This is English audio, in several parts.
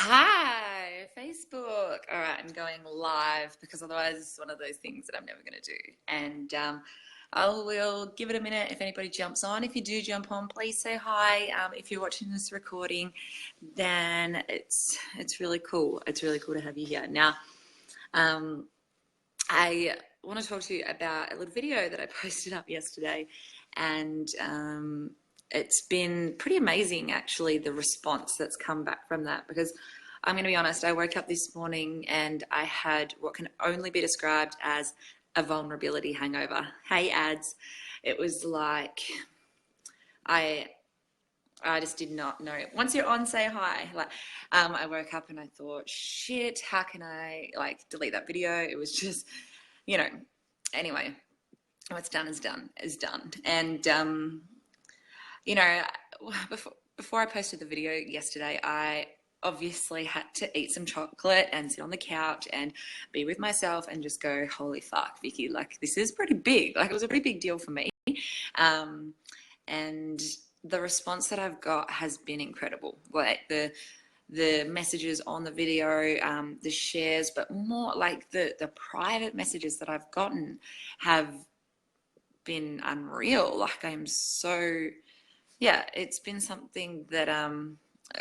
Hi, Facebook. All right, I'm going live because otherwise it's one of those things that I'm never going to do. And I will give it a minute if anybody jumps on. If you do jump on, please say hi. If you're watching this recording, then it's really cool. It's really cool to have you here. Now, um, I want to talk to you about a little video that I posted up yesterday, and it's been pretty amazing, actually, the response that's come back from that. Because I'm going to be honest, I woke up this morning and I had what can only be described as a vulnerability hangover. Hey, ads. It was like I I just did not know. Once you're on, say hi. I woke up and I thought, shit, how can I delete that video? It was just, you know. Anyway, what's done is done is done. And you know, before I posted the video yesterday, I obviously had to eat some chocolate and sit on the couch and be with myself and just go, holy fuck, Vicky, like this is pretty big. Like it was a pretty big deal for me. Um, and the response that I've got has been incredible. Like the messages on the video, the shares, but more like the private messages that I've gotten have been unreal. Like I'm so, yeah, it's been something that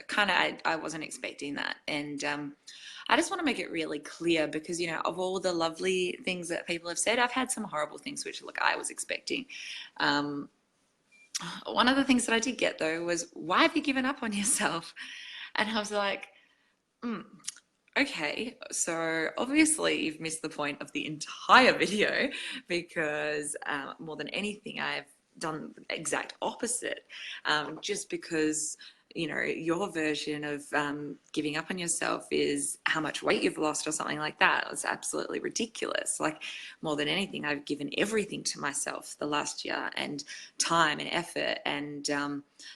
kind of I wasn't expecting that. And I just want to make it really clear because, you know, of all the lovely things that people have said, I've had some horrible things which, look, I was expecting. One of the things that I did get, though, was, why have you given up on yourself? And I was like, okay, so obviously you've missed the point of the entire video because more than anything, I've done the exact opposite. Just because, you know, your version of giving up on yourself is how much weight you've lost or something like that. It's absolutely ridiculous. Like, more than anything, I've given everything to myself the last year, and time and effort. And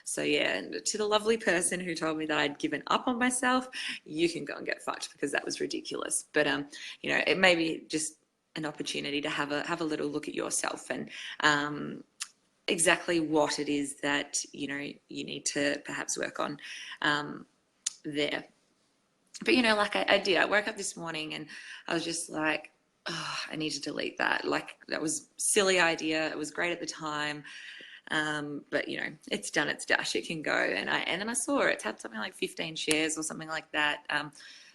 so, yeah, and to the lovely person who told me that I'd given up on myself, you can go and get fucked because that was ridiculous. But, you know, it may be just an opportunity to have a little look at yourself and exactly what it is that, you know, you need to perhaps work on there. But, you know, like I did, I woke up this morning and I was just like, oh, I need to delete that. Like, that was a silly idea. It was great at the time. But, you know, it's done its dash. It can go. And then I saw it. It's had something like 15 shares or something like that.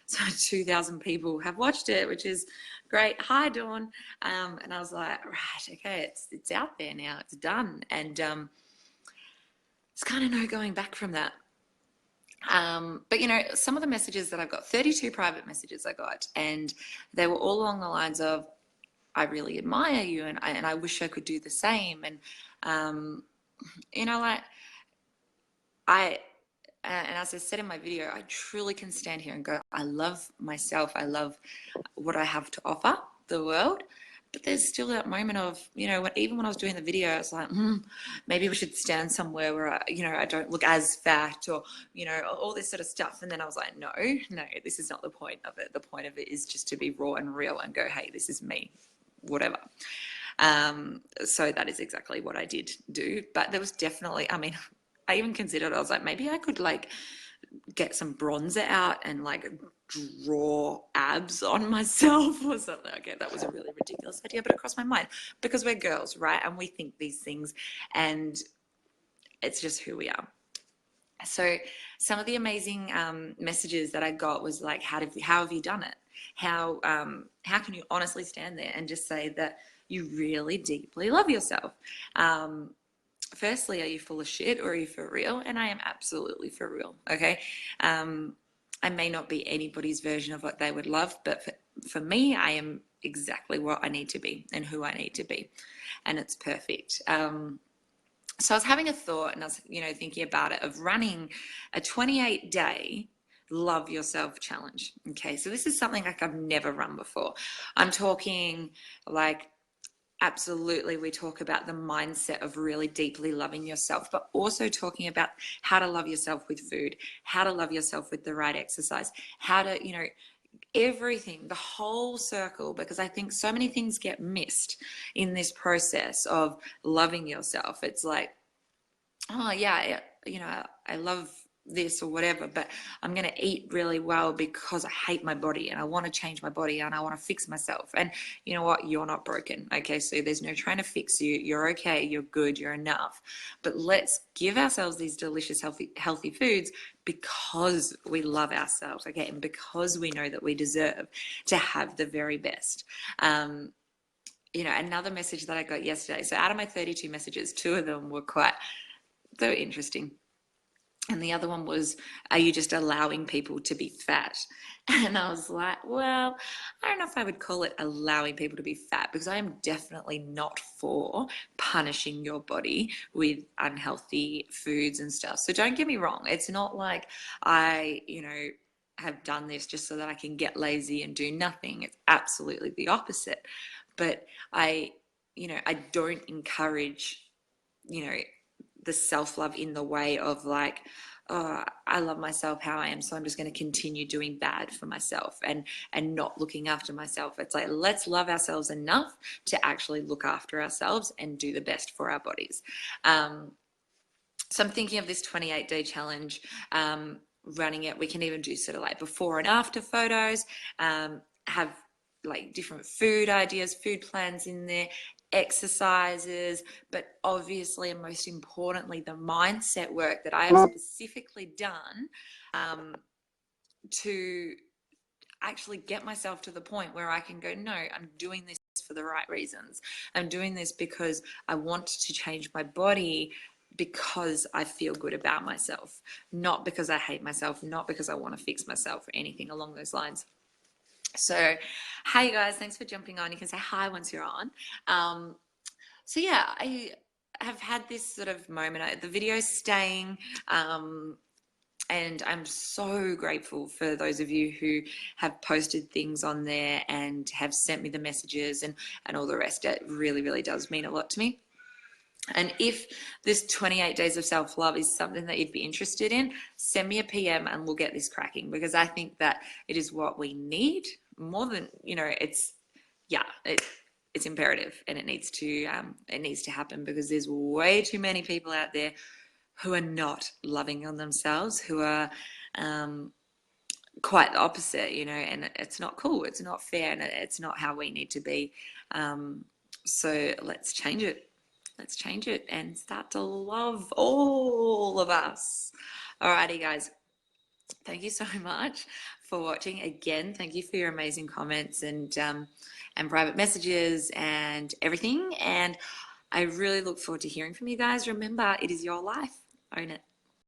So 2,000 people have watched it, which is great. Hi, Dawn. And I was like, right, okay, it's out there now. It's done. And it's kind of no going back from that. But, you know, some of the messages that I've got, 32 private messages I got, and they were all along the lines of, I really admire you, and I wish I could do the same. And, you know, like, and as I said in my video, I truly can stand here and go, I love myself. I love what I have to offer the world. But there's still that moment of, you know, even when I was doing the video, I was like, maybe we should stand somewhere where I don't look as fat, or, you know, all this sort of stuff. And then I was like, no, this is not the point of it. The point of it is just to be raw and real and go, hey, this is me, whatever. So that is exactly what I did do. But there was definitely, I mean, I even considered, I was like, maybe I could get some bronzer out and draw abs on myself or something. Okay, that was a really ridiculous idea, but it crossed my mind because we're girls, right? And we think these things, and it's just who we are. So some of the amazing messages that I got was like, how have you done it? How can you honestly stand there and just say that you really deeply love yourself? Firstly, are you full of shit or are you for real? And I am absolutely for real, okay? I may not be anybody's version of what they would love, but for me, I am exactly what I need to be and who I need to be. And it's perfect. So I was having a thought, and I was, you know, thinking about it, of running a 28-day love yourself challenge. Okay, so this is something like I've never run before. I'm talking like, absolutely, we talk about the mindset of really deeply loving yourself, but also talking about how to love yourself with food, how to love yourself with the right exercise, how to, you know, everything, the whole circle, because I think so many things get missed in this process of loving yourself. It's like, oh yeah, you know, I love this or whatever, but I'm going to eat really well because I hate my body and I want to change my body and I want to fix myself. And you know what? You're not broken. Okay. So there's no trying to fix you. You're okay. You're good. You're enough. But let's give ourselves these delicious, healthy foods because we love ourselves. Okay. And because we know that we deserve to have the very best. Another message that I got yesterday. So out of my 32 messages, 2 of them were they were interesting. And the other one was, are you just allowing people to be fat? And I was like, well, I don't know if I would call it allowing people to be fat, because I am definitely not for punishing your body with unhealthy foods and stuff. So don't get me wrong. It's not like I, have done this just so that I can get lazy and do nothing. It's absolutely the opposite. But I don't encourage, the self-love in the way of like, oh, I love myself how I am, so I'm just going to continue doing bad for myself and not looking after myself. It's like, let's love ourselves enough to actually look after ourselves and do the best for our bodies. So I'm thinking of this 28-day challenge, running it. We can even do sort of like before and after photos, have like different food ideas, food plans in there, exercises, but obviously and most importantly, the mindset work that I have specifically done to actually get myself to the point where I can go, no, I'm doing this for the right reasons. I'm doing this because I want to change my body, because I feel good about myself, not because I hate myself, not because I want to fix myself or anything along those lines. So, hey guys, thanks for jumping on. You can say hi once you're on. So yeah, I have had this sort of moment. The video's staying, and I'm so grateful for those of you who have posted things on there and have sent me the messages and all the rest. It really, really does mean a lot to me. And if this 28 days of self-love is something that you'd be interested in, send me a PM and we'll get this cracking, because I think that it is what we need more than, it's imperative, and it needs to happen, because there's way too many people out there who are not loving on themselves, who are quite the opposite, and it's not cool, it's not fair, and it's not how we need to be. So let's change it. Let's change it and start to love all of us. Alrighty, guys. Thank you so much for watching. Again, thank you for your amazing comments and private messages and everything. And I really look forward to hearing from you guys. Remember, it is your life. Own it.